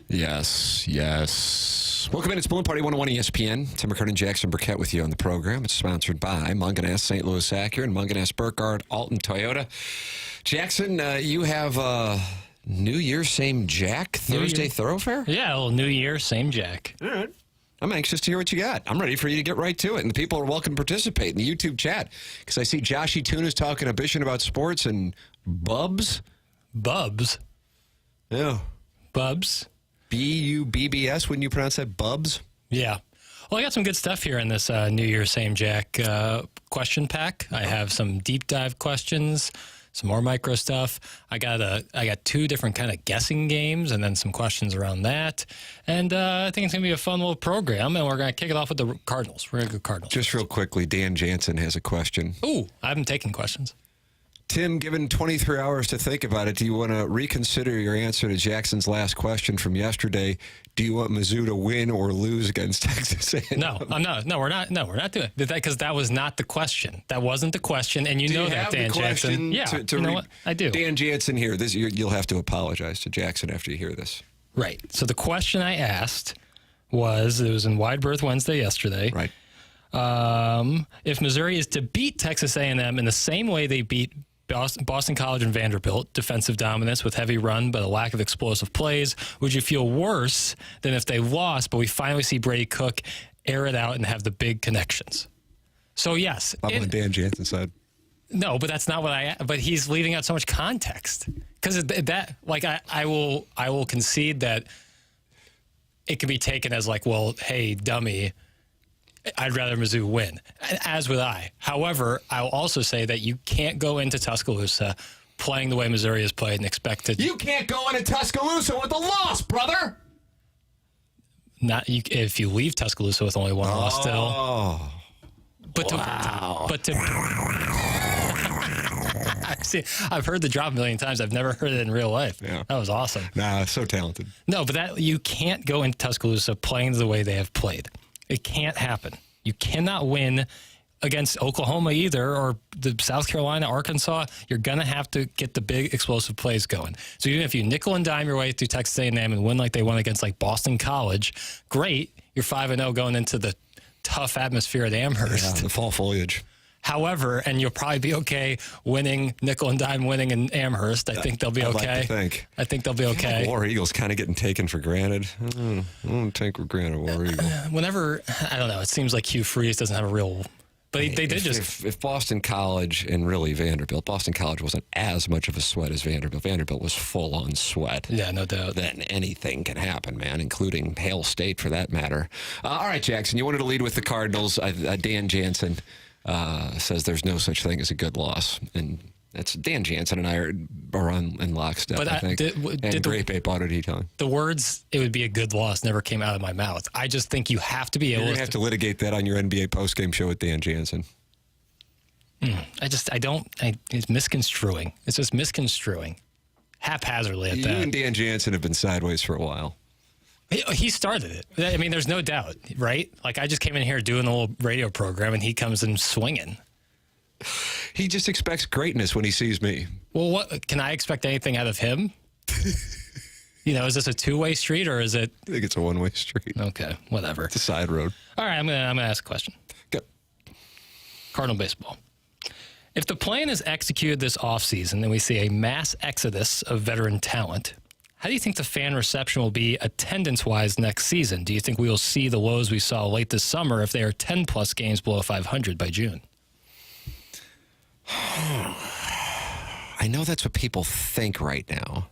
Yes, yes. Welcome in. It's Balloon Party 101 ESPN. Tim McKernan, Jackson Burkett with you on the program. It's sponsored by Munganess, St. Louis Acura, and Munganess, Burkhardt, Alton Toyota. Jackson, you have New Year, same Jack, Thursday Thoroughfare? Yeah, a little New Year, same Jack. All right. I'm anxious to hear what you got. I'm ready for you to get right to it. And the people are welcome to participate in the YouTube chat. Because I see Joshy Tuna's talking a bit about sports and Bubs. Bubs? Yeah. Bubs? B-U-B-B-S, wouldn't you pronounce that? Bubs? Yeah. Well, I got some good stuff here in this New Year, same Jack question pack. I have some deep dive questions, some more micro stuff. I got two different kind of guessing games and then some questions around that. And I think it's going to be a fun little program, and we're going to kick it off with the Cardinals. We're going to go Cardinals. Just real quickly, Dan Jansen has a question. Ooh, I haven't taken questions. Tim, given 23 hours to think about it, do you want to reconsider your answer to Jackson's last question from yesterday? Do you want Mizzou to win or lose against Texas A&M? No, I'm not. No, we're not. No, we're not doing that because that was not the question. That wasn't the question, and you know that, Dan Jansen. Yeah, you know what? I do. Dan Jansen here. You'll have to apologize to Jackson after you hear this. Right. So the question I asked was, it was in Wide Berth Wednesday yesterday. Right. If Missouri is to beat Texas A&M in the same way they beat Boston College and Vanderbilt, defensive dominance with heavy run but a lack of explosive plays, would you feel worse than if they lost but we finally see Brady Cook air it out and have the big connections? So yes. I'm on Dan Jansen's side. No, but that's not what but he's leaving out so much context. Because that, like, I will concede that it can be taken as like, well, hey, dummy, I'd rather Mizzou win, as would I. However, I'll also say that you can't go into Tuscaloosa playing the way Missouri has played and expect to... You can't go into Tuscaloosa with a loss, brother! If you leave Tuscaloosa with only one loss still. Oh, wow. See, I've heard the drop a million times. I've never heard it in real life. Yeah. That was awesome. Nah, so talented. No, but you can't go into Tuscaloosa playing the way they have played. It can't happen. You cannot win against Oklahoma either, or the South Carolina, Arkansas. You're going to have to get the big explosive plays going. So even if you nickel and dime your way through Texas A&M and win like they won against like Boston College, great. You're 5-0 going into the tough atmosphere at Amherst. Yeah, the fall foliage. However, and you'll probably be okay nickel and dime winning in Amherst. I think they'll be okay. I think they'll be okay. Like War Eagle's kind of getting taken for granted. I don't take for granted War Eagle. Whenever, I don't know, it seems like Hugh Freeze doesn't have a real... But they did If Boston College and really Vanderbilt, Boston College wasn't as much of a sweat as Vanderbilt. Vanderbilt was full-on sweat. Yeah, no doubt. Then anything can happen, man, including Hail State for that matter. All right, Jackson, you wanted to lead with the Cardinals. Dan Jansen says there's no such thing as a good loss. And that's Dan Jansen and I are in lockstep, I think. And Grape Ape Auto Detailing. The words, it would be a good loss, never came out of my mouth. I just think you have to be able to... have to litigate that on your NBA postgame show with Dan Jansen. It's misconstruing. It's just misconstruing. Haphazardly at that. You and Dan Jansen have been sideways for a while. He started it. I mean, there's no doubt, right? Like, I just came in here doing a little radio program, and he comes in swinging. He just expects greatness when he sees me. Well, what can I expect anything out of him? Is this a two-way street or is it? I think it's a one-way street. Okay, whatever. It's a side road. All right, I'm gonna ask a question. Go. Cardinal baseball. If the plan is executed this offseason and we see a mass exodus of veteran talent, how do you think the fan reception will be attendance-wise next season? Do you think we will see the lows we saw late this summer if they are 10-plus games below 500 by June? I know that's what people think right now.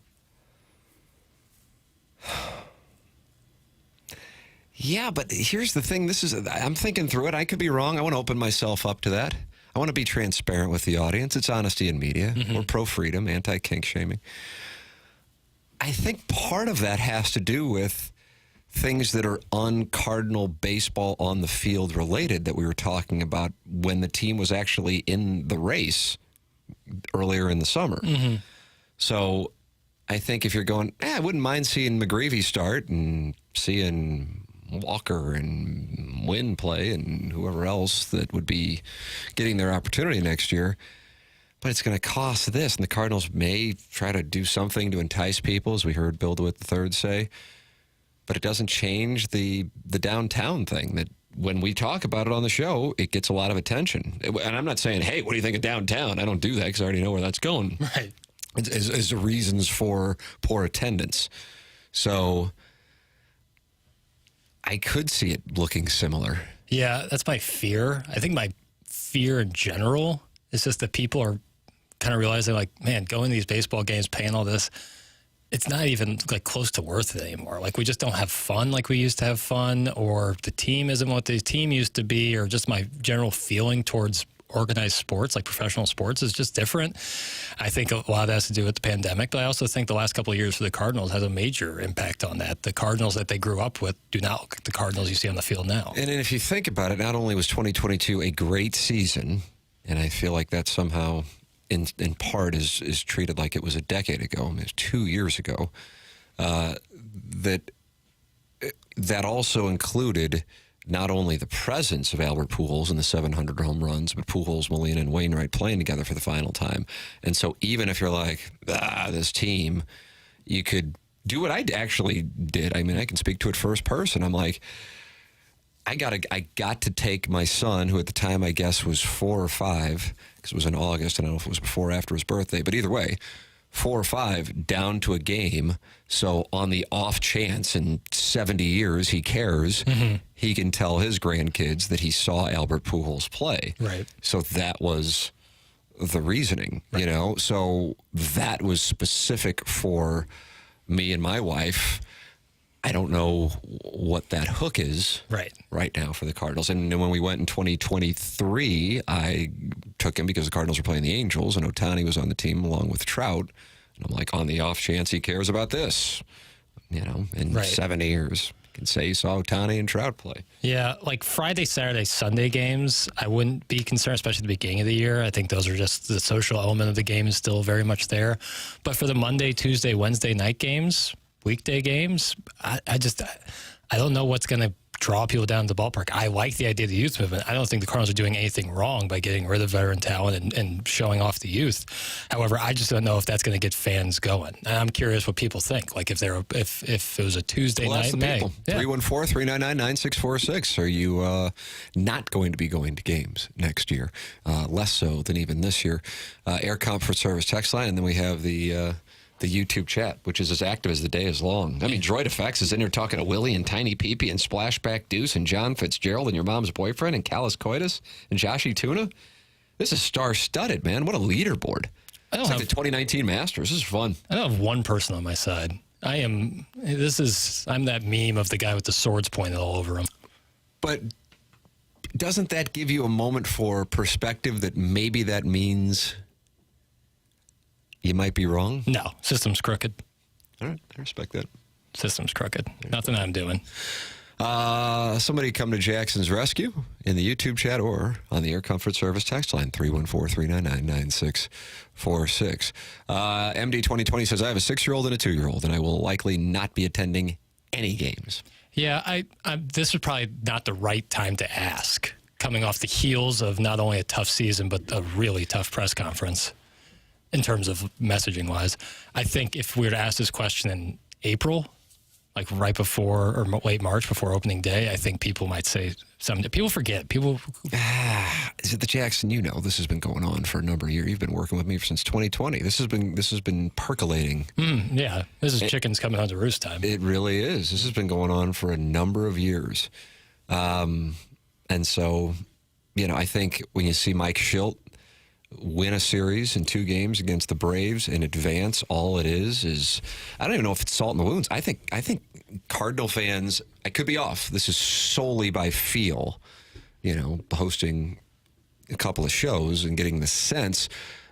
Yeah, but here's the thing. I'm thinking through it. I could be wrong. I want to open myself up to that. I want to be transparent with the audience. It's honesty in media. Mm-hmm. We're pro-freedom, anti-kink shaming. I think part of that has to do with things that are un-Cardinal baseball on the field related that we were talking about when the team was actually in the race earlier in the summer. Mm-hmm. So I think if you're going, I wouldn't mind seeing McGreevy start and seeing Walker and Wynn play and whoever else that would be getting their opportunity next year. But it's going to cost this, and the Cardinals may try to do something to entice people, as we heard Bill DeWitt III say. but it doesn't change the downtown thing that when we talk about it on the show, it gets a lot of attention. And I'm not saying, hey, what do you think of downtown? I don't do that because I already know where that's going. Right. As the reasons for poor attendance. So I could see it looking similar. Yeah, that's my fear. I think my fear in general is just that people are kind of realizing, like, man, going to these baseball games, paying all this, it's not even like close to worth it anymore. Like, we just don't have fun like we used to have fun, or the team isn't what the team used to be, or just my general feeling towards organized sports, like professional sports, is just different. I think a lot of that has to do with the pandemic, but I also think the last couple of years for the Cardinals has a major impact on that. The Cardinals that they grew up with do not look like the Cardinals you see on the field now. And if you think about it, not only was 2022 a great season, and I feel like that somehow in part is treated like it was a decade ago, I mean, it was 2 years ago, that also included not only the presence of Albert Pujols and the 700 home runs, but Pujols, Molina, and Wainwright playing together for the final time. And so even if you're like, this team, you could do what I actually did. I mean, I can speak to it first person. I'm like, I got to take my son, who at the time I guess was 4 or 5, because it was in August, and I don't know if it was before or after his birthday, but either way, 4 or 5 down to a game. So on the off chance in 70 years he cares, he can tell his grandkids that he saw Albert Pujols play. Right. So that was the reasoning, you know? So that was specific for me and my wife. I don't know what that hook is right now for the Cardinals. And when we went in 2023, I took him because the Cardinals were playing the Angels, and Ohtani was on the team along with Trout. And I'm like, on the off chance he cares about this, you know, in 7 years, you can say you saw Ohtani and Trout play. Yeah, like Friday, Saturday, Sunday games, I wouldn't be concerned, especially at the beginning of the year. I think those are just the social element of the game is still very much there. But for the Monday, Tuesday, Wednesday night games, weekday games, I don't know what's going to draw people down to the ballpark. I like the idea of the youth movement. I don't think the Cardinals are doing anything wrong by getting rid of veteran talent and showing off the youth. However, I just don't know if that's going to get fans going. And I'm curious what people think. Like if it was a Tuesday night in May. 314-399-9646. Are you not going to be going to games next year? Less so than even this year. Air Comfort Service text line, and then we have the YouTube chat, which is as active as the day is long. I mean, Droid Effects is in here talking to Willie and Tiny Peepee and Splashback Deuce and John Fitzgerald and your mom's boyfriend and Callus Coitus and Joshy Tuna. This is star-studded, man. What a leaderboard. It's like the 2019 Masters. This is fun. I don't have one person on my side. I'm that meme of the guy with the swords pointed all over him. But doesn't that give you a moment for perspective that maybe that means you might be wrong? No, system's crooked. All right, I respect that. System's crooked. Nothing I'm doing. Somebody come to Jackson's rescue in the YouTube chat or on the Air Comfort Service text line, 314-399-9646. MD 2020 says, I have a 6-year-old and a 2-year-old, and I will likely not be attending any games. Yeah, this is probably not the right time to ask, coming off the heels of not only a tough season, but a really tough press conference. In terms of messaging wise, I think if we were to ask this question in April, like right before or late March before opening day, I think people might say something. People forget. Is it the Jackson? You know, this has been going on for a number of years. You've been working with me since 2020. This has been percolating. Yeah, this is chickens coming home to roost time. It really is. This has been going on for a number of years, and so, you know, I think when you see Mike Schilt win a series in 2 games against the Braves in advance, all it is I don't even know if it's salt in the wounds. I think Cardinal fans, I could be off. This is solely by feel, you know, hosting a couple of shows and getting the sense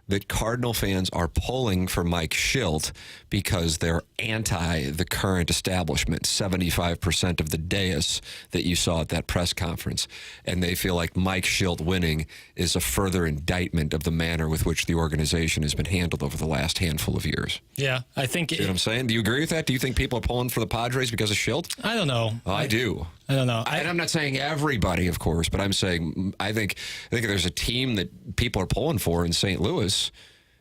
that Cardinal fans are pulling for Mike Schilt because they're anti the current establishment, 75% of the dais that you saw at that press conference. And they feel like Mike Schilt winning is a further indictment of the manner with which the organization has been handled over the last handful of years. Yeah, I think... You know what I'm saying? Do you agree with that? Do you think people are pulling for the Padres because of Schilt? I don't know. Oh, I do. I don't know. And I'm not saying everybody, of course, but I'm saying I think there's a team that people are pulling for in St. Louis,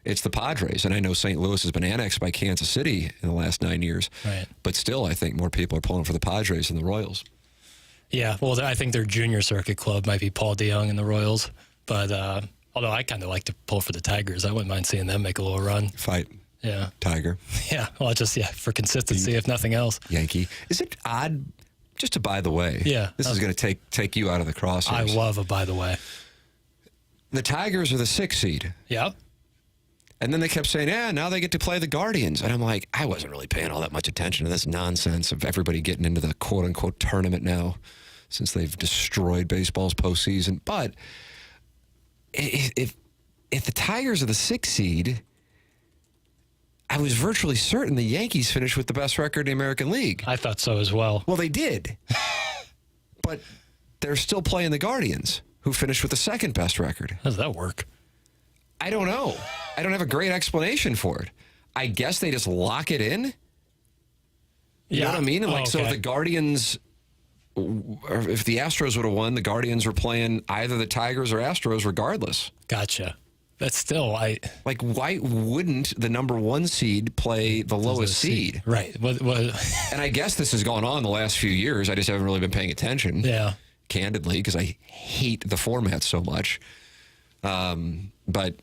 It's the Padres. And I know St. Louis has been annexed by Kansas City in the last 9 years. Right. But still, I think more people are pulling for the Padres than the Royals. Yeah, well, I think their junior circuit club might be Paul DeYoung and the Royals. But although I kind of like to pull for the Tigers, I wouldn't mind seeing them make a little run. Fight. Yeah. Tiger. Yeah, well, for consistency, if nothing else. Yankee. Is it odd, just to by the way, Yeah. this is going to take you out of the crosshairs. I love a by the way. The Tigers are the 6th seed. Yep. And then they kept saying, now they get to play the Guardians. And I'm like, I wasn't really paying all that much attention to this nonsense of everybody getting into the quote-unquote tournament now since they've destroyed baseball's postseason. But if the Tigers are the 6th seed, I was virtually certain the Yankees finished with the best record in the American League. I thought so as well. Well, they did. But they're still playing the Guardians, who finished with the 2nd best record. How does that work? I don't know. I don't have a great explanation for it. I guess they just lock it in. You know what I mean? And so if the Guardians, or if the Astros would have won, the Guardians were playing either the Tigers or Astros regardless. Gotcha. That's still, Like, why wouldn't the number 1 seed play the lowest seed? Right. And I guess this has gone on the last few years. I just haven't really been paying attention. Yeah. Candidly, because I hate the format so much. But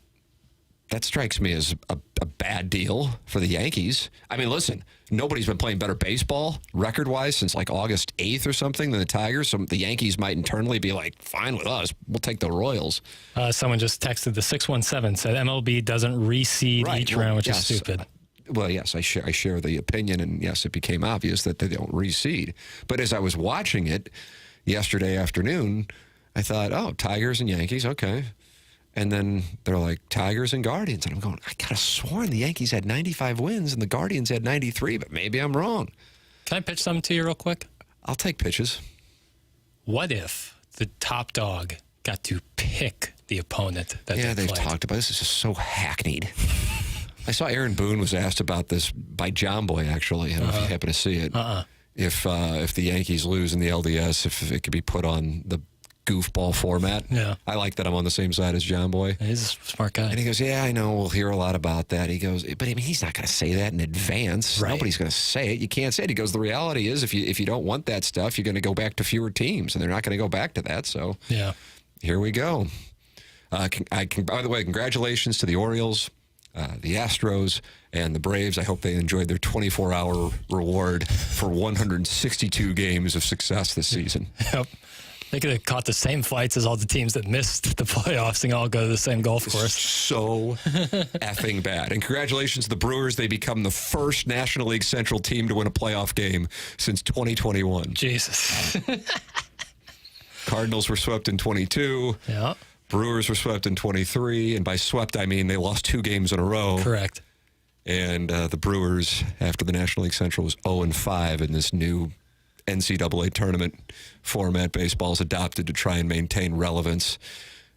that strikes me as a bad deal for the Yankees. I mean, listen, nobody's been playing better baseball record-wise since like August 8th or something than the Tigers. So the Yankees might internally be like, fine with us. We'll take the Royals. Someone just texted the 617, said MLB doesn't reseed each round, which is stupid. Well, yes, I share the opinion, and yes, it became obvious that they don't reseed. But as I was watching it yesterday afternoon, I thought, oh, Tigers and Yankees, okay. And then they're like, Tigers and Guardians. And I'm going, I could have sworn the Yankees had 95 wins and the Guardians had 93, but maybe I'm wrong. Can I pitch something to you real quick? I'll take pitches. What if the top dog got to pick the opponent that they've played? talked about this. This is so hackneyed. I saw Aaron Boone was asked about this by John Boy, actually. I don't know if you happen to see it. If the Yankees lose in the LDS, if it could be put on the goofball format. Yeah. I like that I'm on the same side as John Boy. He's a smart guy. And he goes, yeah, I know. We'll hear a lot about that. He goes, but I mean, he's not going to say that in advance. Right. Nobody's going to say it. You can't say it. He goes, the reality is if you don't want that stuff, you're going to go back to fewer teams, and they're not going to go back to that. So yeah, here we go. By the way, congratulations to the Orioles, the Astros, and the Braves. I hope they enjoyed their 24-hour reward for 162 games of success this season. Yep. They could have caught the same flights as all the teams that missed the playoffs and all go to the same golf course. So effing bad. And congratulations to the Brewers. They become the first National League Central team to win a playoff game since 2021. Jesus. Cardinals were swept in 22. Yeah. Brewers were swept in 23. And by swept, I mean they lost 2 games in a row. Correct. And the Brewers, after the National League Central, was 0-5 in this new NCAA tournament format baseball's adopted to try and maintain relevance.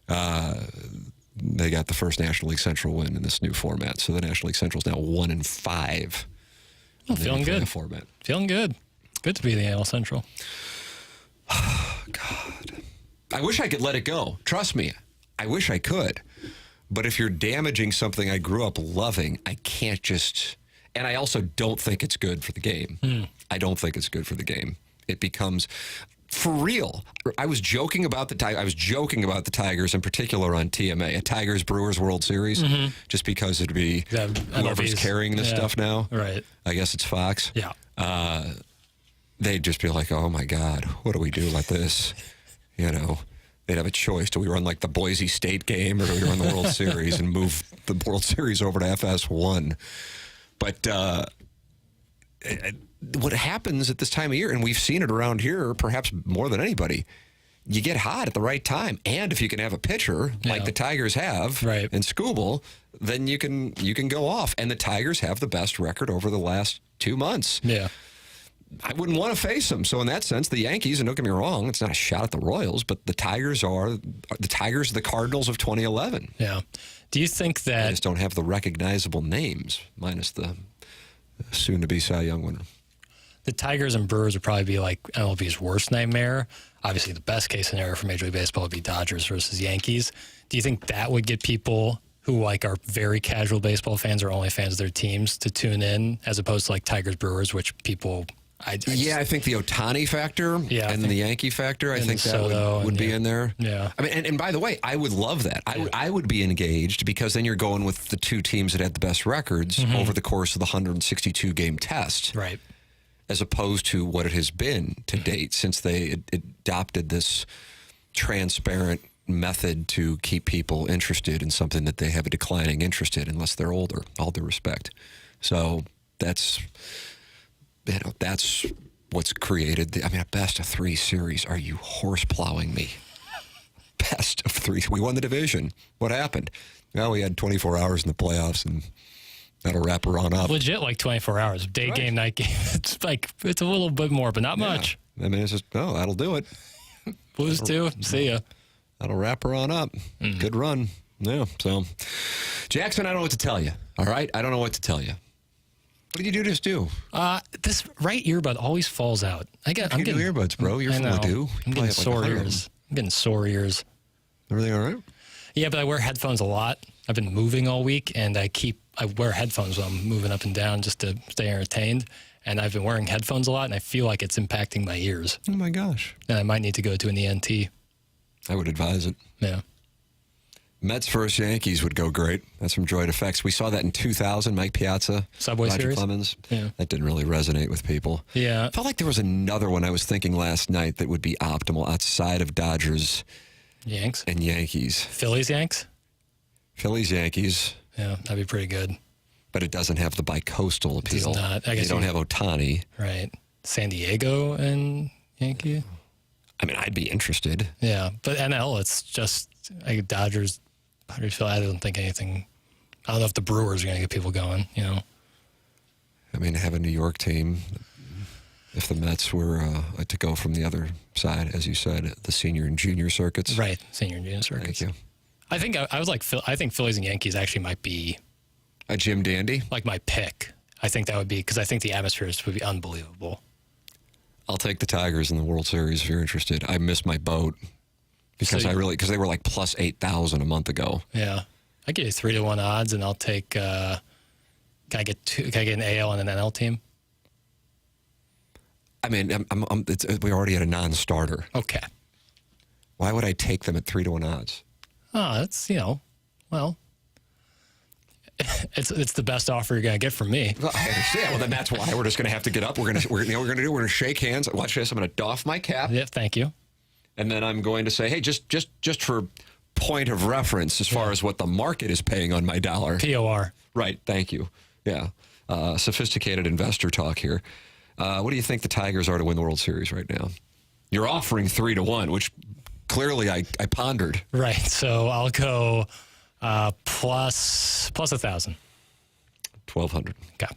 They got the first National League Central win in this new format. So the National League Central is now 1-5. Feeling good. Format. Feeling good. Good to be the AL Central. Oh, God. I wish I could let it go. Trust me. I wish I could. But if you're damaging something I grew up loving, I can't just... And I also don't think it's good for the game. I don't think it's good for the game. It becomes... For real, I was joking about the Tigers in particular on TMA, a Tigers-Brewers World Series, just because it'd be whoever's carrying this stuff now. Right. I guess it's Fox. Yeah. They'd just be like, oh, my God, what do we do about this? You know, they'd have a choice. Do we run like the Boise State game or do we run the World Series and move the World Series over to FS1? But what happens at this time of year, and we've seen it around here perhaps more than anybody, you get hot at the right time. And if you can have a pitcher like the Tigers have in Skubal, then you can go off. And the Tigers have the best record over the last 2 months. Yeah. I wouldn't want to face them. So in that sense, the Yankees, and don't get me wrong, it's not a shot at the Royals, but the Tigers are the Cardinals of 2011. Yeah. Do you think that... They just don't have the recognizable names, minus the soon-to-be Cy Young winner. The Tigers and Brewers would probably be like MLB's worst nightmare. Obviously, the best-case scenario for Major League Baseball would be Dodgers versus Yankees. Do you think that would get people who like are very casual baseball fans or only fans of their teams to tune in, as opposed to like Tigers Brewers, which people. I think the Ohtani factor and the Yankee factor, I think that would be in there. Yeah. I mean, and by the way, I would love that. I would be engaged because then you're going with the two teams that had the best records over the course of the 162-game test. Right. As opposed to what it has been to date since they adopted this transparent method to keep people interested in something that they have a declining interest in unless they're older, all due respect. So that's what's created. A best of 3 series. Are you horse plowing me? Best of 3. We won the division. What happened? Well, we had 24 hours in the playoffs, and that'll wrap her on up. Legit, like 24 hours. Day game, night game. It's a little bit more, but not much. I mean, it's just, that'll do it. Blues too. See ya. That'll wrap her on up. Good run. Yeah. So, Jackson, I don't know what to tell you. All right? I don't know what to tell you. What did you just do? This right earbud always falls out. I'm getting earbuds, bro. You're full of goo. I'm getting sore ears. I'm getting sore ears. Everything all right? Yeah, but I wear headphones a lot. I've been moving all week, and I wear headphones when I'm moving up and down just to stay entertained. And I've been wearing headphones a lot, and I feel like it's impacting my ears. Oh, my gosh. And I might need to go to an ENT. I would advise it. Yeah. Mets versus Yankees would go great. That's from Droid Effects. We saw that in 2000, Mike Piazza. Subway Roger Series? Clemens. Yeah. That didn't really resonate with people. Yeah. I felt like there was another one I was thinking last night that would be optimal outside of Dodgers Yanks? and Yankees. Phillies, Yanks? Phillies, Yankees. Yeah, that'd be pretty good. But it doesn't have the bi-coastal appeal. It does not. I guess you don't have Ohtani. Right. San Diego and Yankee? I mean, I'd be interested. Yeah, but NL, it's just Dodgers, I don't think anything. I don't know if the Brewers are going to get people going, I mean, have a New York team. If the Mets were to go from the other side, as you said, the senior and junior circuits. Right, senior and junior circuits. Thank you. I think I think Phillies and Yankees actually might be A Jim Dandy? like my pick. I think that would be, because I think the atmospheres would be unbelievable. I'll take the Tigers in the World Series if you're interested. I missed my boat because because they were like plus 8,000 a month ago. Yeah, I get you 3-1 odds, and I'll take. Can I get an AL and an NL team? I mean, we already had a non-starter. Okay. Why would I take them at 3-1 odds? Oh, that's well. It's the best offer you're gonna get from me. Well, I understand. Well, then that's why we're just going to have to get up. We're going to shake hands. Watch this. I'm going to doff my cap. Yeah, thank you. And then I'm going to say, hey, just for point of reference, as far as what the market is paying on my dollar. POR. Right. Thank you. Yeah. Sophisticated investor talk here. What do you think the Tigers are to win the World Series right now? You're offering 3-1, which clearly I pondered. Right. So I'll go plus 1,000. 1,200. Okay.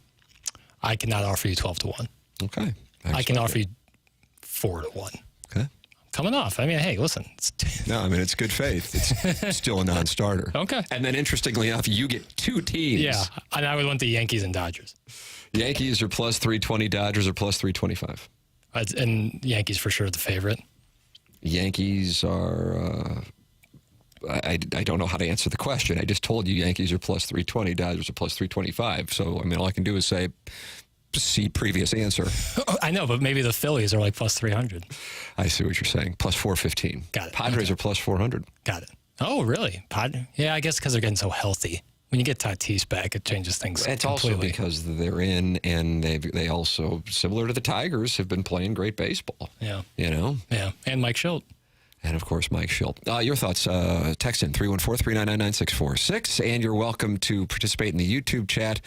I cannot offer you 12-1. Okay. I can offer you 4-1. Okay. Coming off. I mean, hey, listen. No, I mean, it's good faith. It's still a non-starter. Okay. And then, interestingly enough, you get two teams. Yeah, and I would want the Yankees and Dodgers. Yankees are plus 320, Dodgers are plus 325. And Yankees for sure the favorite. Yankees are, I don't know how to answer the question. I just told you Yankees are plus 320, Dodgers are plus 325. So, I mean, all I can do is say, see previous answer. I know, but maybe the Phillies are like plus 300. I see what you're saying. Plus 415. Got it. Padres are plus 400. Got it. Oh, really? Yeah, I guess because they're getting so healthy. When you get Tatis back, it changes things It's completely. also because they're in, and they also, similar to the Tigers, have been playing great baseball. Yeah. You know? Yeah, and Mike Schilt. And, of course, Mike Schilt. Your thoughts, text in 314-399-9646. And you're welcome to participate in the YouTube chat.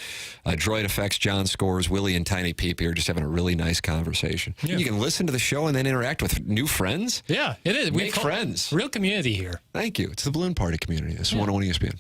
Droid Effects, John Scores, Willie, and Tiny Peep here just having a really nice conversation. Yeah. You can listen to the show and then interact with new friends. Yeah, it is. Make friends. Real community here. Thank you. It's the Balloon Party community. This is 101 ESPN.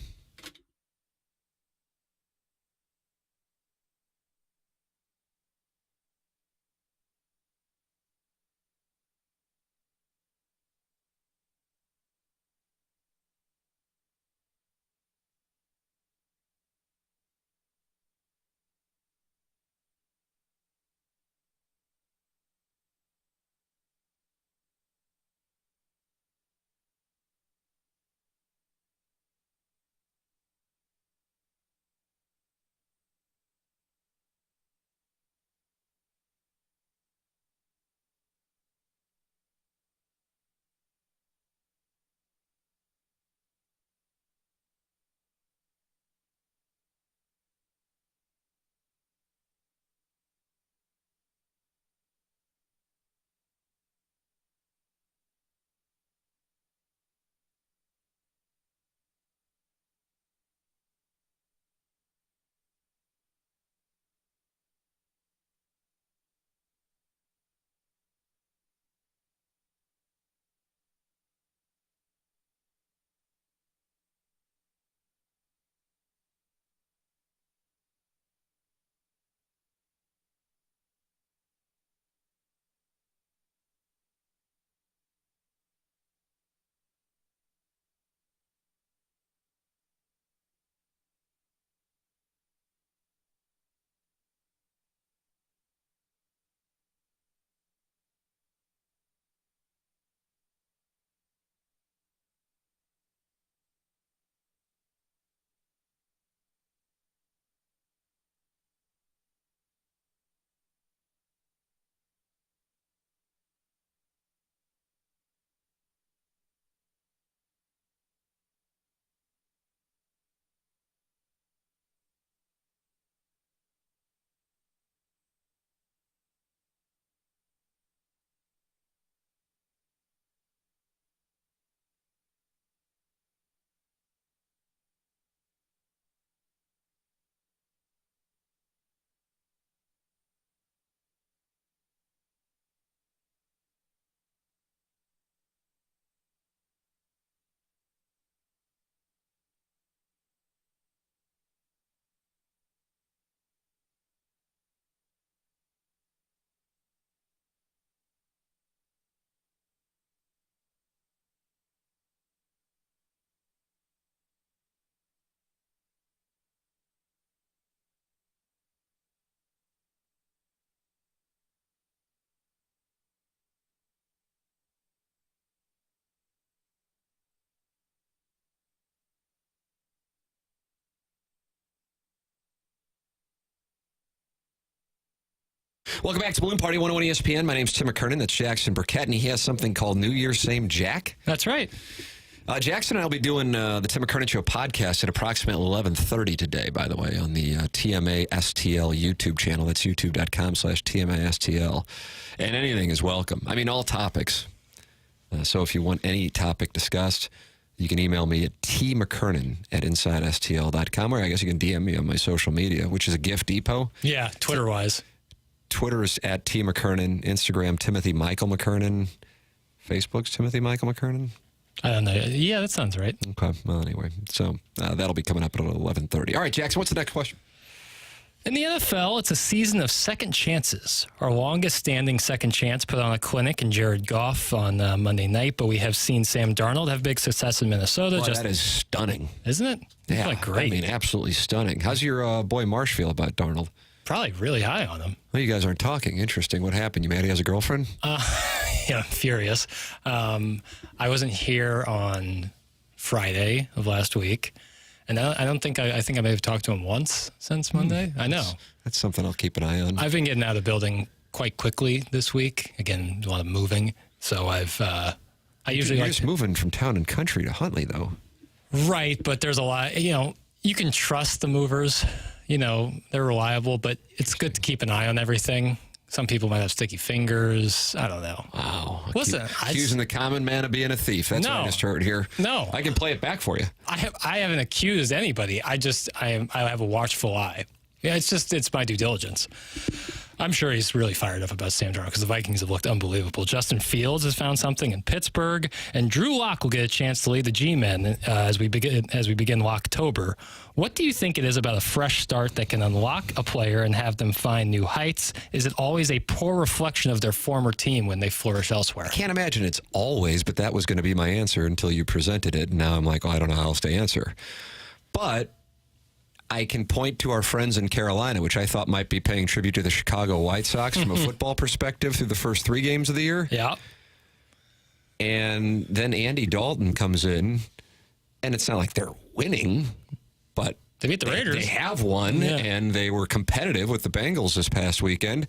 Welcome back to Balloon Party 101 ESPN. My name's Tim McKernan. That's Jackson Burkett, and he has something called New Year's Same Jack. That's right. Jackson and I will be doing the Tim McKernan Show podcast at approximately 11:30 today, by the way, on the TMA STL YouTube channel. That's youtube.com/TMA STL. And anything is welcome. I mean, all topics. So if you want any topic discussed, you can email me at tmckernan@insidestl.com, or I guess you can DM me on my social media, which is a gift depot. Yeah, Twitter-wise. Twitter is at T. McKernan. Instagram, Timothy Michael McKernan. Facebook's Timothy Michael McKernan. I don't know. Yeah, that sounds right. Okay. Well, anyway, so that'll be coming up at 11:30. All right, Jackson, what's the next question? In the NFL, it's a season of second chances. Our longest-standing second chance put on a clinic in Jared Goff on Monday night, but we have seen Sam Darnold have big success in Minnesota. Boy, that is stunning. Isn't it? Yeah, great. I mean, absolutely stunning. How's your boy Marsh feel about Darnold? Probably really high on him. Well, you guys aren't talking. Interesting. What happened? You mad he has a girlfriend? Yeah, furious. I wasn't here on Friday of last week, and I think I may have talked to him once since Monday. I know. That's something I'll keep an eye on. I've been getting out of the building quite quickly this week. Again, a lot of moving, so I usually You're like just moving from town and country to Huntley, though. Right, but there's a lot. You can trust the movers. They're reliable, but it's good to keep an eye on everything. Some people might have sticky fingers. I don't know. Wow. Listen, accusing the common man of being a thief. That's what I just heard here. No. I can play it back for you. I haven't accused anybody. I have a watchful eye. Yeah, it's my due diligence. I'm sure he's really fired up about Sam Darnold because the Vikings have looked unbelievable. Justin Fields has found something in Pittsburgh, and Drew Lock will get a chance to lead the G-men as we begin Locktober. What do you think it is about a fresh start that can unlock a player and have them find new heights? Is it always a poor reflection of their former team when they flourish elsewhere? I can't imagine it's always, but that was going to be my answer until you presented it. And now I'm like, I don't know how else to answer. But I can point to our friends in Carolina, which I thought might be paying tribute to the Chicago White Sox from a football perspective through the first 3 games of the year. Yeah. And then Andy Dalton comes in, and it's not like they're winning, but they beat the Raiders. They have won, and they were competitive with the Bengals this past weekend,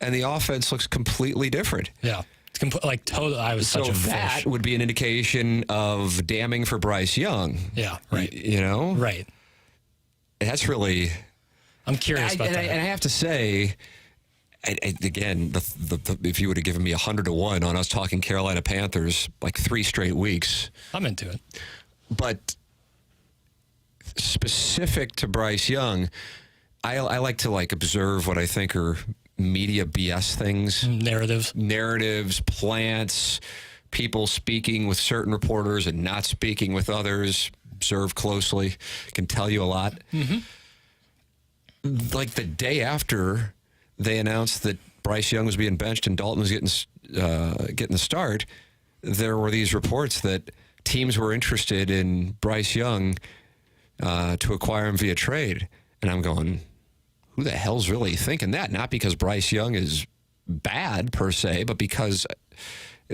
and the offense looks completely different. Yeah. It's total. I was such a fish. That would be an indication of damning for Bryce Young. Yeah, right. Right. That's really. I'm curious about that. And I have to say, again, if you would have given me 100-1 on us talking Carolina Panthers like 3 straight weeks, I'm into it. But specific to Bryce Young, I like to observe what I think are media BS things, narratives, plants, people speaking with certain reporters and not speaking with others. Observe closely, can tell you a lot. Mm-hmm. Like the day after they announced that Bryce Young was being benched and Dalton was getting the start, there were these reports that teams were interested in Bryce Young to acquire him via trade. And I'm going, who the hell's really thinking that? Not because Bryce Young is bad per se, but because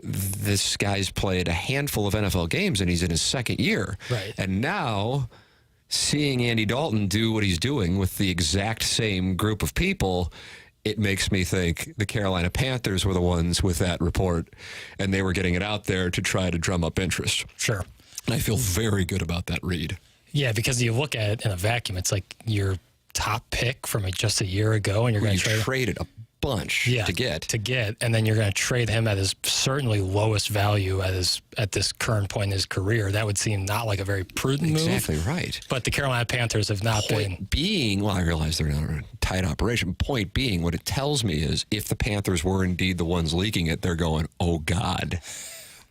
this guy's played a handful of NFL games and he's in his 2nd year. Right. And now seeing Andy Dalton do what he's doing with the exact same group of people, it makes me think the Carolina Panthers were the ones with that report, and they were getting it out there to try to drum up interest. Sure. And I feel very good about that read. Yeah, because you look at it in a vacuum, it's like your top pick from just a year ago, and you're going to trade it a bunch to get, and then you're going to trade him at his certainly lowest value at this current point in his career. That would seem not like a very prudent move. Exactly right. But the Carolina Panthers have not been. Well, I realize they're not a tight operation. Point being, what it tells me is if the Panthers were indeed the ones leaking it, they're going, oh God,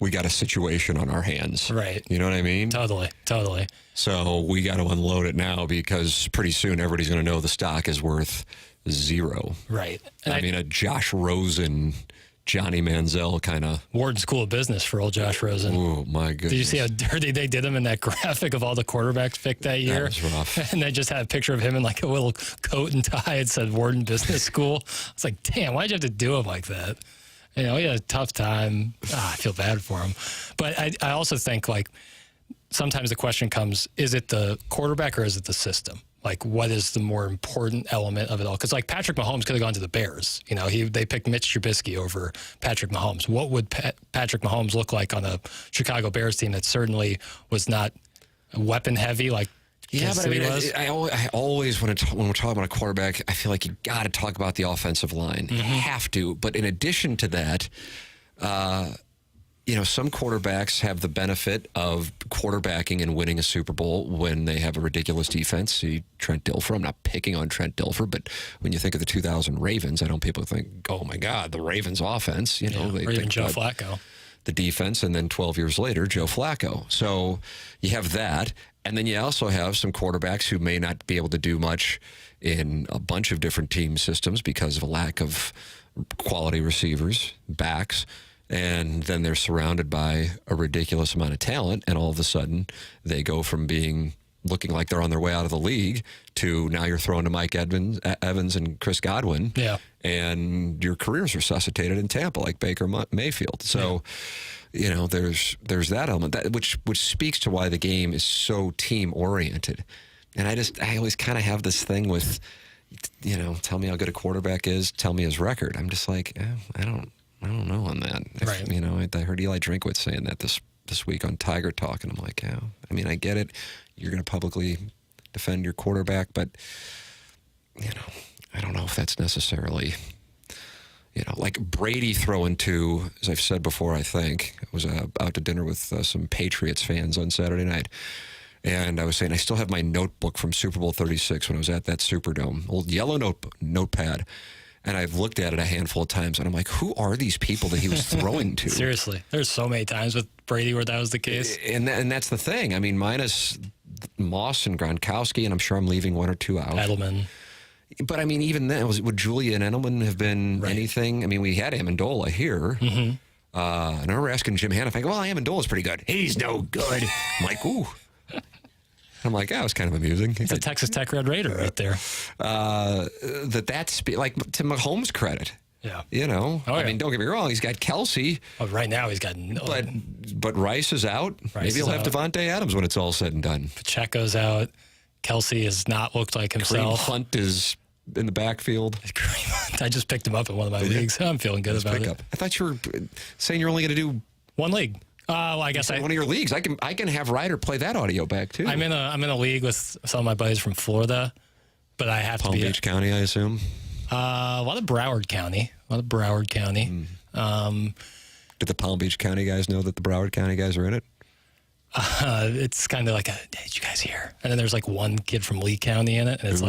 we got a situation on our hands. Right. You know what I mean? Totally. So we got to unload it now because pretty soon everybody's going to know the stock is worth 0. Right. And I mean, a Josh Rosen, Johnny Manziel kind of. Wharton School of Business for old Josh Rosen. Oh, my goodness. Did you see how dirty they did him in that graphic of all the quarterbacks picked that year? That was rough. And they just had a picture of him in like a little coat and tie. It said Wharton Business School. It's like, damn, why'd you have to do him like that? He had a tough time. I feel bad for him. But I also think, sometimes the question comes, is it the quarterback or is it the system? Like, what is the more important element of it all? Because, like, Patrick Mahomes could have gone to the Bears. You know, they picked Mitch Trubisky over Patrick Mahomes. What would Patrick Mahomes look like on a Chicago Bears team that certainly was not weapon heavy like Kansas City was? I always, when we're talking about a quarterback, I feel like you got to talk about the offensive line. You have to. But in addition to that, some quarterbacks have the benefit of quarterbacking and winning a Super Bowl when they have a ridiculous defense. See Trent Dilfer. I'm not picking on Trent Dilfer, but when you think of the 2000 Ravens, I know people think, oh my God, the Ravens offense. They or even think Joe about Flacco. the defense, and then 12 years later, Joe Flacco. So you have that. And then you also have some quarterbacks who may not be able to do much in a bunch of different team systems because of a lack of quality receivers, backs. And then they're surrounded by a ridiculous amount of talent, and all of a sudden they go from looking like they're on their way out of the league to now you're throwing to Mike Evans and Chris Godwin, and your career's resuscitated in Tampa like Baker Mayfield. So, there's that element which speaks to why the game is so team oriented. And I always kind of have this thing with, tell me how good a quarterback is, tell me his record. I'm just like, I don't know on that. Right. I heard Eli Drinkwitz saying that this week on Tiger Talk, and I'm like, I get it. You're going to publicly defend your quarterback, but, I don't know if that's necessarily, like Brady throwing to, as I've said before, I think. I was out to dinner with some Patriots fans on Saturday night, and I was saying I still have my notebook from Super Bowl 36 when I was at that Superdome, old yellow notepad. And I've looked at it a handful of times, and I'm like, who are these people that he was throwing to? Seriously. There's so many times with Brady where that was the case. And that's the thing. I mean, minus Moss and Gronkowski, and I'm sure I'm leaving one or two out. Edelman. But, I mean, even then, would Julian Edelman have been anything? I mean, we had Amendola here. And I remember asking Jim Hannafin, well, Amendola's pretty good. He's no good. I'm like, ooh. I'm like, it was kind of amusing. It's a Texas Tech Red Raider right there. That's like to Mahomes' credit. Yeah. I mean, don't get me wrong. He's got Kelsey. Oh, right now he's got no. But Rice is out. Maybe he'll have Devontae Adams when it's all said and done. Pacheco's out. Kelsey has not looked like himself. Kareem Hunt is in the backfield. I just picked him up in one of my leagues. I'm feeling good about it. I thought you were saying you're only going to do one league. Well, I guess one of your leagues. I can have Ryder play that audio back too. I'm in a league with some of my buddies from Florida, but I have Palm to be Beach County, I assume. A lot of Broward County. Did the Palm Beach County guys know that the Broward County guys are in it? It's kind of like hey, did you guys hear? And then there's like one kid from Lee County in it, and it's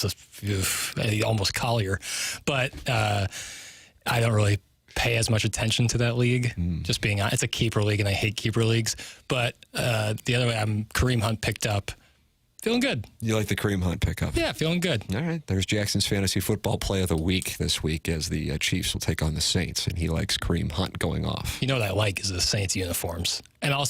it's just almost Collier, but I don't really pay as much attention to that league. Just being honest, it's a keeper league, and I hate keeper leagues. But the other way, I'm Kareem Hunt picked up. Feeling good. You like the Kareem Hunt pickup? Yeah, feeling good. All right. There's Jackson's fantasy football play of the week this week as the Chiefs will take on the Saints, and he likes Kareem Hunt going off. You know what I like is the Saints uniforms. And I'll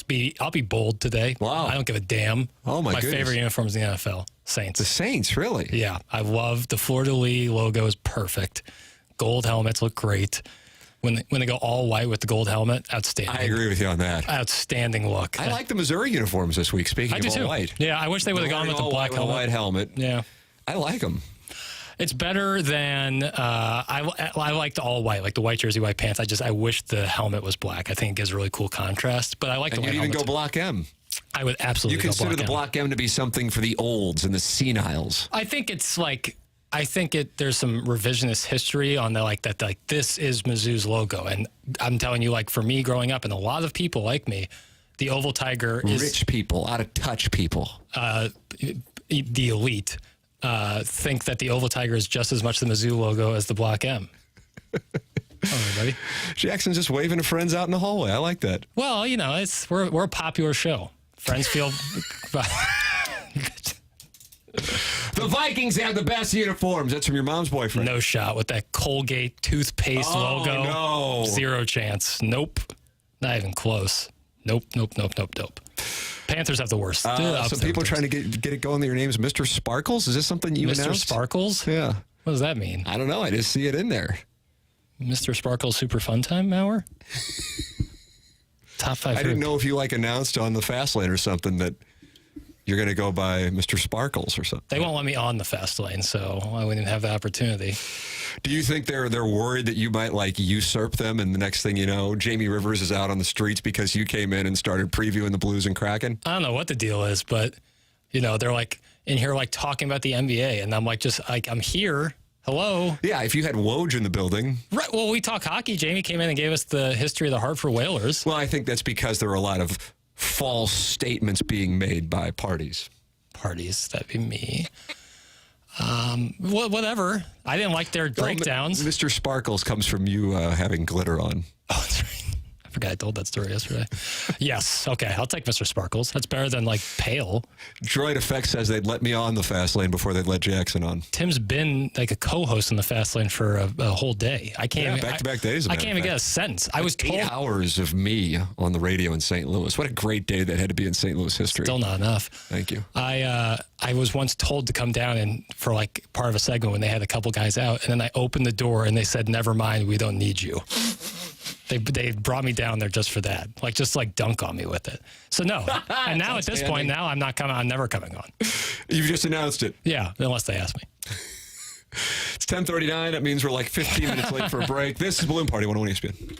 be bold today. Wow. I don't give a damn. Oh, my goodness. favorite uniforms in the NFL, Saints. The Saints, really? Yeah. I love the Fleur-de-lis logo is perfect. Gold helmets look great. When they go all white with the gold helmet, outstanding. I agree with you on that. Outstanding look. I like the Missouri uniforms this week, speaking of all white. Yeah, I wish they would have gone with the black helmet. White helmet. Yeah. I like them. It's better than, I like the all white, like the white jersey, white pants. I wish the helmet was black. I think it gives a really cool contrast, but I like the white helmet. And you'd even go Block M. I would absolutely go Block M. You consider the Block M to be something for the olds and the seniles. I think it's like, there's some revisionist history on that this is Mizzou's logo. And I'm telling you, like for me growing up and a lot of people like me, the Oval Tiger is... Rich people, out of touch people. The elite think that the Oval Tiger is just as much the Mizzou logo as the Block M. Oh, everybody. Jackson's just waving to friends out in the hallway. I like that. Well, we're a popular show. Friends feel... The Vikings have the best uniforms. That's from your mom's boyfriend. No shot with that Colgate toothpaste logo. No. Zero chance. Nope. Not even close. Nope. Panthers have the worst. Some people trying to get it going that your name's Mr. Sparkles. Is this something you announced? Mr. Sparkles? Yeah. What does that mean? I don't know. I just see it in there. Mr. Sparkles Super Fun Time Hour? Top 5. I didn't know if you announced on the Fast Lane or something that You're going to go by Mr. Sparkles or something. They won't let me on the fast lane, so I wouldn't have the opportunity. Do you think they're worried that you might like usurp them, and the next thing you know, Jamie Rivers is out on the streets because you came in and started previewing the Blues and Kraken? I don't know what the deal is, but they're like in here like talking about the NBA, and I'm like I'm here. Hello. Yeah, if you had Woj in the building. Right. Well, we talk hockey. Jamie came in and gave us the history of the Hartford Whalers. Well, I think that's because there were a lot of false statements being made by parties. That'd be me. Whatever. I didn't like their breakdowns. Mr. Sparkles comes from you having glitter on. Oh, that's right. I forgot I told that story yesterday. Yes. Okay. I'll take Mr. Sparkles. That's better than like pale. Droid Effect says they'd let me on the fast lane before they'd let Jackson on. Tim's been like a co-host in the fast lane for a whole day. I can't back-to-back days. I can't even get a sentence. I was told 8 hours of me on the radio in St. Louis. What a great day that had to be in St. Louis history. Still not enough. Thank you. I was once told to come down and for like part of a segment when they had a couple guys out, and then I opened the door and they said, "Never mind, we don't need you." They brought me down there just for that, just dunk on me with it. So no, and now at this point, now I'm not coming. I'm never coming on. You've just announced it. Yeah, unless they ask me. It's 10:39. That means we're like 15 minutes late for a break. This is Balloon Party 101 ESPN.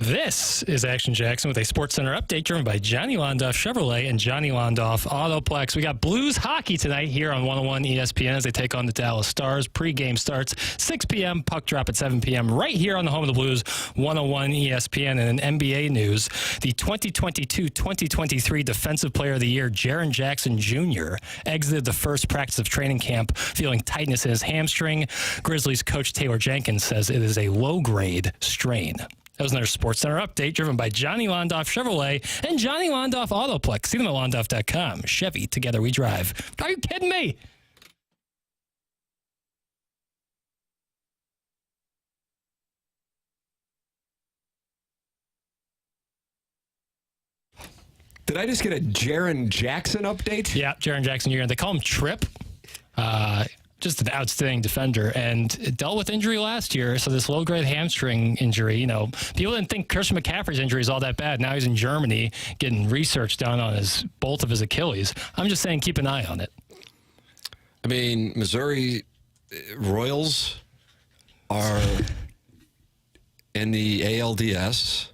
This is Action Jackson with a Sports Center update driven by Johnny Londoff Chevrolet and Johnny Londoff Autoplex. We got Blues hockey tonight here on 101 ESPN as they take on the Dallas Stars. Pre-game starts 6 p.m., puck drop at 7 p.m. right here on the home of the Blues, 101 ESPN. And in NBA news, the 2022-2023 Defensive Player of the Year, Jaren Jackson Jr., exited the first practice of training camp feeling tightness in his hamstring. Grizzlies coach Taylor Jenkins says it is a low-grade strain. That was another Sports Center update driven by Johnny Londoff Chevrolet and Johnny Londoff Autoplex. See them at londoff.com. Chevy, together we drive. Are you kidding me? Did I just get a Jaren Jackson update? Yeah, Jaren Jackson Jr. They call him Trip. Just an outstanding defender, and dealt with injury last year. So this low-grade hamstring injury, people didn't think Christian McCaffrey's injury is all that bad. Now he's in Germany getting research done on both of his Achilles. I'm just saying, keep an eye on it. I mean, Missouri Royals are in the ALDS.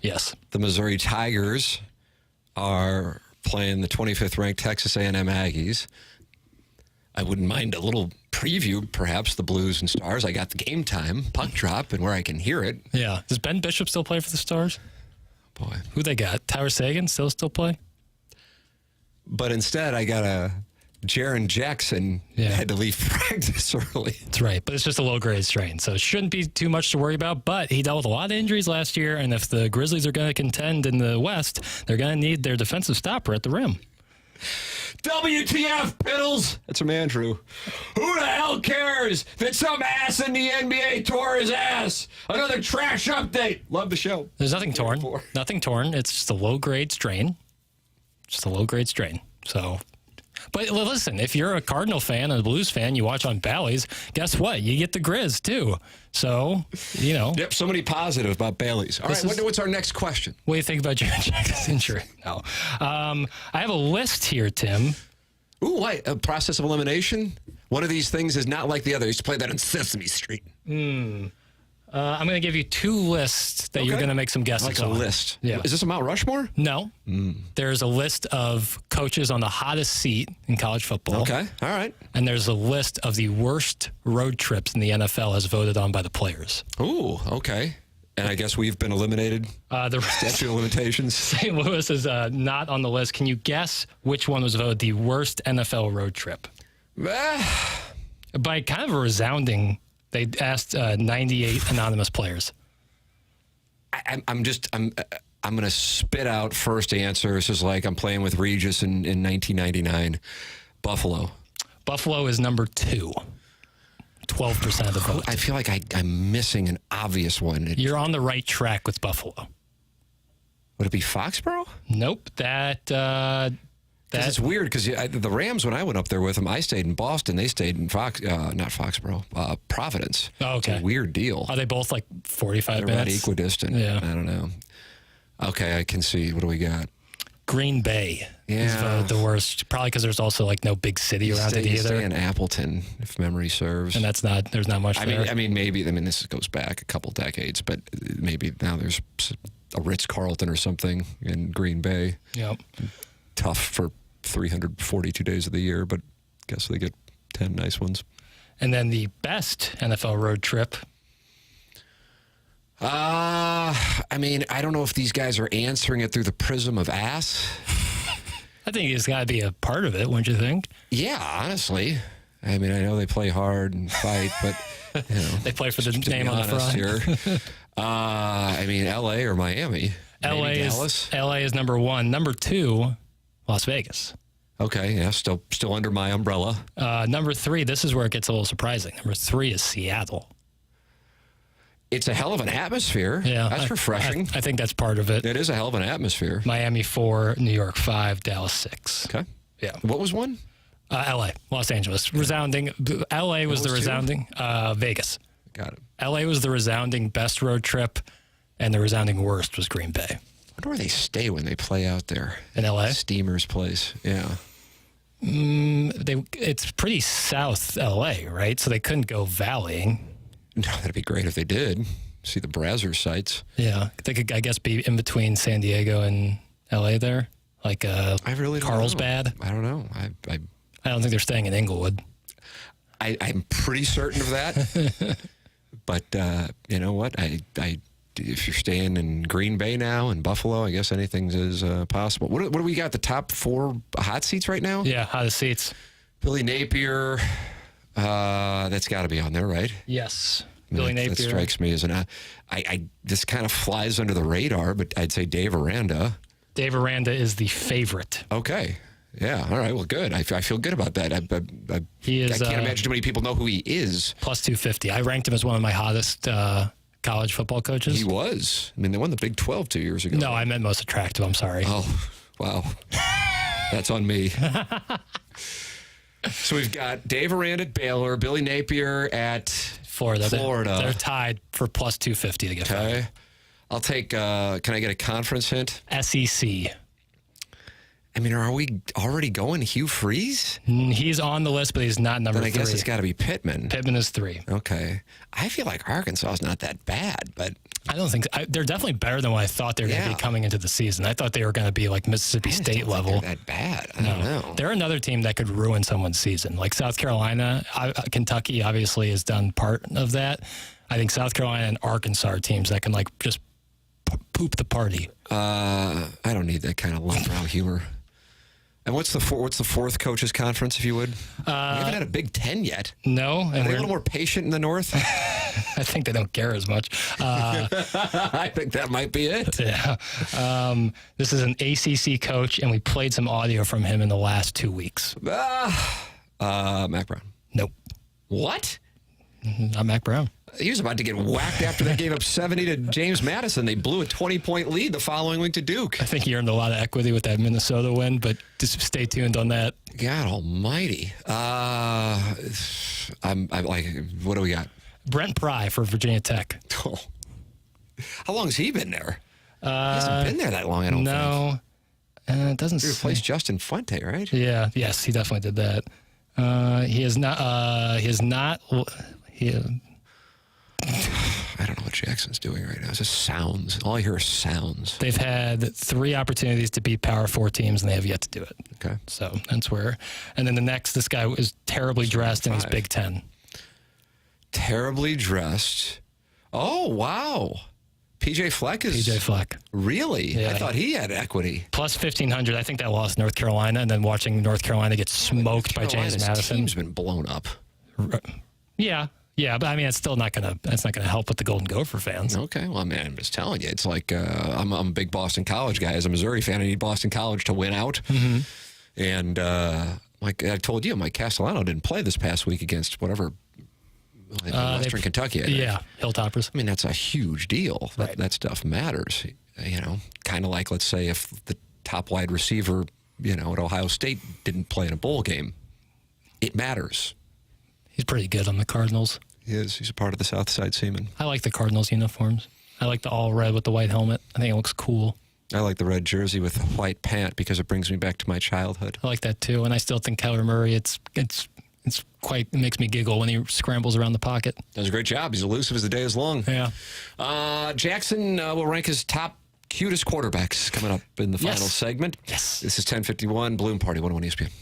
Yes. The Missouri Tigers are playing the 25th ranked Texas A&M Aggies. I wouldn't mind a little preview, perhaps, the Blues and Stars. I got the game time, puck drop, and where I can hear it. Yeah. Does Ben Bishop still play for the Stars? Boy. Who they got? Tyler Sagan still play? But instead, I got a Jaren Jackson had to leave practice early. That's right. But it's just a low-grade strain, so it shouldn't be too much to worry about. But he dealt with a lot of injuries last year, and if the Grizzlies are going to contend in the West, they're going to need their defensive stopper at the rim. WTF, Piddles? That's from Andrew. Who the hell cares that some ass in the NBA tore his ass? Another trash update. Love the show. There's nothing torn. Nothing torn. It's just a low-grade strain. Just a low-grade strain. So, but listen, if you're a Cardinal fan and a Blues fan, you watch on Bally's, guess what? You get the Grizz, too. So, Yep, somebody positive about Bailey's. All right, what's our next question? What do you think about Jaren Jackson's injury? No. I have a list here, Tim. Ooh, what? A process of elimination? One of these things is not like the other. I used to play that on Sesame Street. I'm going to give you two lists that you're going to make some guesses on. A list. Yeah. Is this a Mount Rushmore? No. There's a list of coaches on the hottest seat in college football. Okay. All right. And there's a list of the worst road trips in the NFL as voted on by the players. Ooh, okay. And I guess we've been eliminated. The statute of limitations. St. Louis is not on the list. Can you guess which one was voted the worst NFL road trip? By kind of a resounding... They asked 98 anonymous players. I'm going to spit out first answer. This is like I'm playing with Regis in 1999. Buffalo. Buffalo is number 2. 12% of the vote. I feel like I'm missing an obvious one. You're on the right track with Buffalo. Would it be Foxborough? Nope. It's weird because the Rams, when I went up there with them, I stayed in Boston. They stayed in not Foxborough, Providence. Oh, okay. It's a weird deal. Are they both like 45 They're minutes? about equidistant. Yeah. I don't know. Okay, I can see. What do we got? Green Bay is the worst. Probably because there's also like no big city around it either. Stay in Appleton, if memory serves. And there's not much there. I mean, maybe. This goes back a couple decades, but maybe now there's a Ritz-Carlton or something in Green Bay. Yep. Tough for 342 days of the year, but I guess they get 10 nice ones. And then the best NFL road trip. I don't know if these guys are answering it through the prism of ass. I think it's got to be a part of it, wouldn't you think? Yeah, honestly. I know they play hard and fight, but they play for the name on the front. Here. L.A. or Miami. L.A. is number 1. Number 2, Las Vegas. Okay, yeah, still under my umbrella. Number 3, this is where it gets a little surprising. Number 3 is Seattle. It's a hell of an atmosphere. Yeah, that's refreshing. I think that's part of it. It is a hell of an atmosphere. Miami 4, New York 5, Dallas 6. Okay. Yeah. What was 1? L.A., Los Angeles. Resounding. L.A. was the resounding. Vegas. Got it. L.A. was the resounding best road trip, and the resounding worst was Green Bay. I wonder where they stay when they play out there. In L.A.? Steamer's place. Yeah. It's pretty south L.A., right? So they couldn't go valleying. No, that'd be great if they did. see the Brazzers sites. Yeah, they could, I guess, be in between San Diego and L.A. there, like I really don't Carlsbad. know. I don't know. I don't think they're staying in Inglewood. I'm pretty certain of that. But you know what? If you're staying in Green Bay now and Buffalo, I guess anything is possible. What do we got? The top 4 hot seats right now? Yeah, hottest seats. Billy Napier. That's got to be on there, right? Yes, I mean, Billy Napier. That strikes me as this kind of flies under the radar, but I'd say Dave Aranda. Dave Aranda is the favorite. Okay. Yeah. All right. Well, good. I feel good about that. He is. I can't imagine too many people know who he is. Plus 250. I ranked him as one of my hottest college football coaches. He was. I mean, they won the Big 12 2 years ago. No, I meant most attractive. I'm sorry. Oh, wow. That's on me. So we've got Dave Aranda at Baylor, Billy Napier at Florida. They're tied for plus 250 to get okay. I'll take, can I get a conference hint? SEC. I mean, are we already going Hugh Freeze? He's on the list, but he's not number 3. Then I guess it's got to be Pittman. Pittman is 3. Okay. I feel like Arkansas is not that bad, but I don't think so. They're definitely better than what I thought they were going to be coming into the season. I thought they were going to be like Mississippi State level. They're that bad. I don't know. They're another team that could ruin someone's season. Like South Carolina, Kentucky obviously has done part of that. I think South Carolina and Arkansas are teams that can like just poop the party. I don't need that kind of lowbrow humor. And what's the fourth coaches conference, if you would? We haven't had a Big Ten yet. No, and we're a little more patient in the North. I think they don't care as much. I think that might be it. Yeah. This is an ACC coach, and we played some audio from him in the last 2 weeks. Mac Brown. Nope. What? Not Mac Brown. He was about to get whacked after they gave up 70 to James Madison. They blew a 20-point lead the following week to Duke. I think he earned a lot of equity with that Minnesota win, but just stay tuned on that. God almighty. I'm like, what do we got? Brent Pry for Virginia Tech. Oh. How long has he been there? He hasn't been there that long, I don't think. No. It doesn't He replaced Justin Fuente, right? Yeah. Yes, he definitely did that. He has not. I don't know what Jackson's doing right now. It's just sounds. All I hear is sounds. They've had 3 opportunities to beat Power 4 teams, and they have yet to do it. Okay. So that's where. And then this guy is terribly dressed, and he's Big Ten. Terribly dressed. Oh, wow. PJ Fleck is. PJ Fleck. Really? Yeah. I thought he had equity. Plus 1,500. I think that lost North Carolina, and then watching North Carolina get smoked by James Madison. Team's been blown up. Yeah. Yeah, but I mean, that's not gonna help with the Golden Gopher fans. Okay, well, man, I'm just telling you, it's like I'm a big Boston College guy. As a Missouri fan, I need Boston College to win out. Mm-hmm. And like I told you, Mike Castellano didn't play this past week against whatever Western Kentucky. Yeah, Hilltoppers. I mean, that's a huge deal. Right. That stuff matters. You know, kind of like, let's say, if the top wide receiver, at Ohio State didn't play in a bowl game, it matters. He's pretty good on the Cardinals. He is. He's a part of the South Side Seaman. I like the Cardinals uniforms. I like the all red with the white helmet. I think it looks cool. I like the red jersey with the white pant because it brings me back to my childhood. I like that too, and I still think Kyler Murray. It makes me giggle when he scrambles around the pocket. Does a great job. He's elusive as the day is long. Yeah. Jackson will rank his top cutest quarterbacks coming up in the final segment. Yes. This is 1051 Bloom Party 101 ESPN.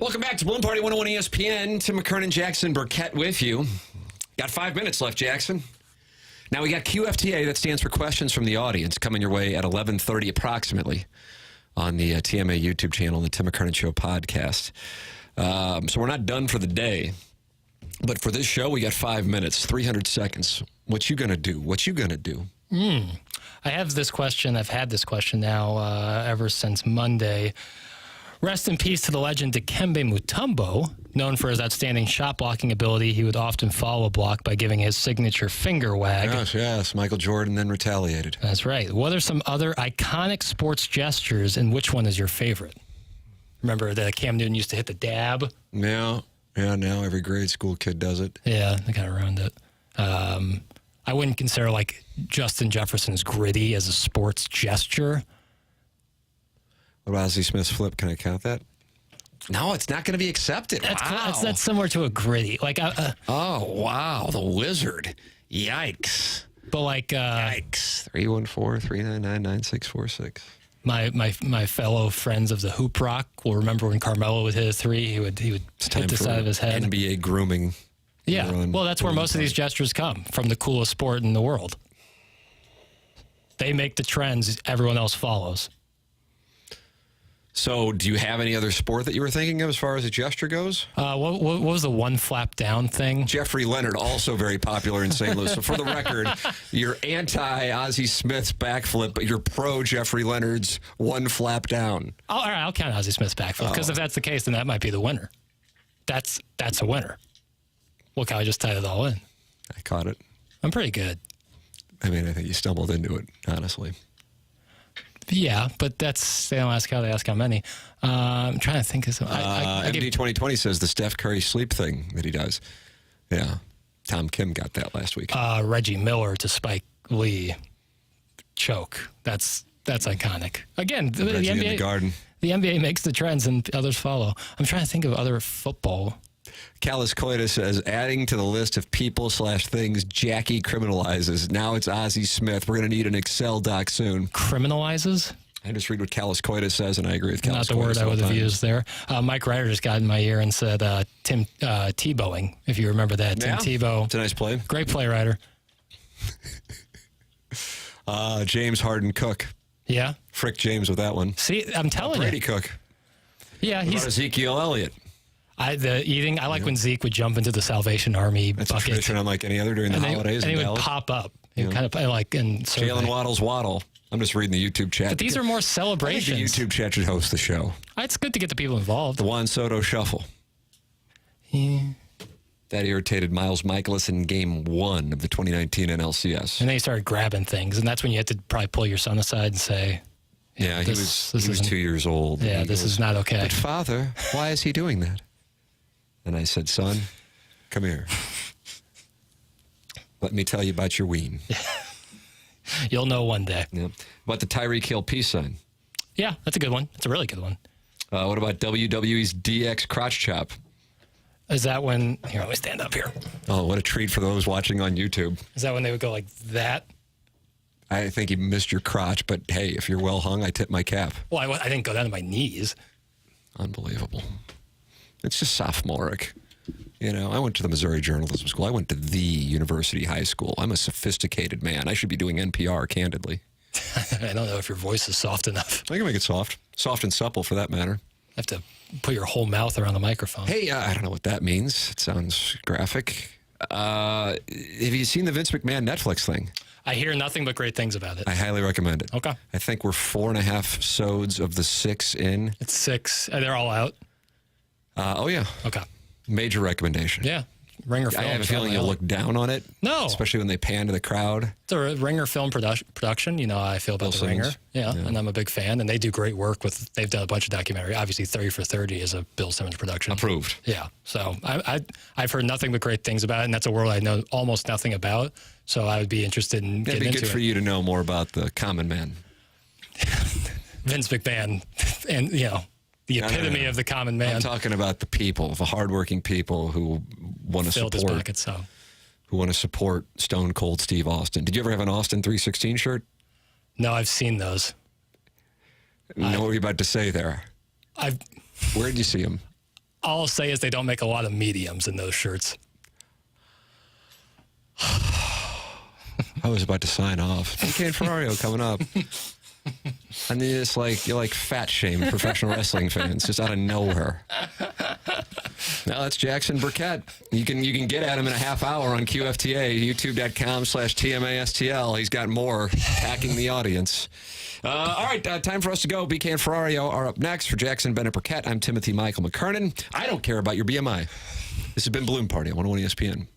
Welcome back to Bloom Party 101 ESPN. Tim McKernan, Jackson Burkett with you. Got 5 minutes left, Jackson. Now we got QFTA, that stands for Questions from the Audience, coming your way at 11:30 approximately on the TMA YouTube channel and the Tim McKernan Show podcast. So we're not done for the day. But for this show, we got 5 minutes, 300 seconds. What you going to do? What you going to do? I have this question. I've had this question now ever since Monday. Rest in peace to the legend Dikembe Mutombo. Known for his outstanding shot blocking ability, he would often follow a block by giving his signature finger wag. Yes. Michael Jordan then retaliated. That's right. What are some other iconic sports gestures, and which one is your favorite? Remember that Cam Newton used to hit the dab? Yeah, now every grade school kid does it. Yeah, they kind of ruined it. I wouldn't consider like Justin Jefferson's gritty as a sports gesture. What about Ozzie Smith's flip? Can I count that? No, it's not going to be accepted. That's similar to a gritty. Like, oh wow, the wizard! Yikes! But like, yikes! 314-399-9646. My fellow friends of the Hoop Rock will remember when Carmelo would hit a three. He would hit the side of his head. NBA grooming. Yeah, well, that's where most of these gestures come from. The coolest sport in the world. They make the trends everyone else follows. So, do you have any other sport that you were thinking of as far as a gesture goes? What was the one flap down thing? Jeffrey Leonard, also very popular in St. Louis. So, for the record, you're anti-Ozzie Smith's backflip, but you're pro-Jeffrey Leonard's one flap down. All right, I'll count Ozzie Smith's backflip, because if that's the case, then that might be the winner. That's a winner. Look how I just tied it all in. I caught it. I'm pretty good. I mean, I think you stumbled into it, honestly. Yeah, but they don't ask how, they ask how many. I'm trying to think of something. MD 2020 says the Steph Curry sleep thing that he does. Yeah. Tom Kim got that last week. Reggie Miller to Spike Lee choke. That's iconic. Again, the Reggie NBA, in the Garden. The NBA makes the trends and others follow. I'm trying to think of other football. Callus Coitus says, adding to the list of people/things Jackie criminalizes. Now it's Ozzie Smith. We're going to need an Excel doc soon. Criminalizes? I just read what Callus Coitus says, and I agree with Callus Coitus. Not the word I would have used there. Mike Ryder just got in my ear and said Tim Tebowing, if you remember that. Tim Tebow. It's a nice play. Great play, Ryder. James Harden Cook. Yeah? Frick James with that one. See, I'm telling Brady you. Cook. Yeah, he's Ezekiel Elliott. I like when Zeke would jump into the Salvation Army That's bucket. a tradition unlike any other during the holidays. And he would pop up. He would kind of like in Jalen Waddle's Waddle. I'm just reading the YouTube chat. But these are more celebrations. I think the YouTube chat should host the show. It's good to get the people involved. The Juan Soto Shuffle. Yeah. That irritated Miles Michaelis in Game 1 of the 2019 NLCS. And then he started grabbing things, and that's when you had to probably pull your son aside and say, yeah, he was 2 years old. Yeah, this is not okay. But Father, why is he doing that? And I said, son, come here. Let me tell you about your ween. You'll know one day. Yeah. About the Tyreek Hill peace sign. Yeah, that's a good one. It's a really good one. What about WWE's DX crotch chop? Is that when... Here, let me stand up here. Oh, what a treat for those watching on YouTube. Is that when they would go like that? I think he missed your crotch, but hey, if you're well hung, I tip my cap. Well, I didn't go down to my knees. Unbelievable. It's just sophomoric. You know, I went to the Missouri Journalism School. I went to the University High School. I'm a sophisticated man. I should be doing NPR, candidly. I don't know if your voice is soft enough. I can make it soft. Soft and supple, for that matter. I have to put your whole mouth around the microphone. Hey, I don't know what that means. It sounds graphic. Have you seen the Vince McMahon Netflix thing? I hear nothing but great things about it. I highly recommend it. Okay. I think we're 4.5 episodes of the 6 in. It's 6. They're all out? Oh, yeah. Okay. Major recommendation. Yeah. Ringer Film. I have a feeling you'll look down on it. No. Especially when they pan to the crowd. It's a Ringer Film production. You know how I feel about the Ringer. Yeah, and I'm a big fan. And they do great work they've done a bunch of documentary. Obviously, 30 for 30 is a Bill Simmons production. Approved. Yeah. So I've heard nothing but great things about it, and that's a world I know almost nothing about. So I would be interested in getting into it. It'd be good for you to know more about the common man. Vince McMahon, and, you know, the epitome of the common man. I'm talking about the people, the hardworking people who want to Filled his pockets up. Who want to support Stone Cold Steve Austin. Did you ever have an Austin 316 shirt? No, I've seen those. Know what you're about to say there. Where did you see him? All I'll say is they don't make a lot of mediums in those shirts. I was about to sign off. BK and Ferrario coming up. And you're like fat shaming professional wrestling fans just out of nowhere. Now that's Jackson Burkett. You can get at him in a half hour on QFTA, youtube.com/TMASTL. He's got more attacking the audience. All right, time for us to go. BK and Ferrario are up next. For Jackson Bennett Burkett, I'm Timothy Michael McKernan. I don't care about your BMI. This has been Balloon Party on 101 ESPN.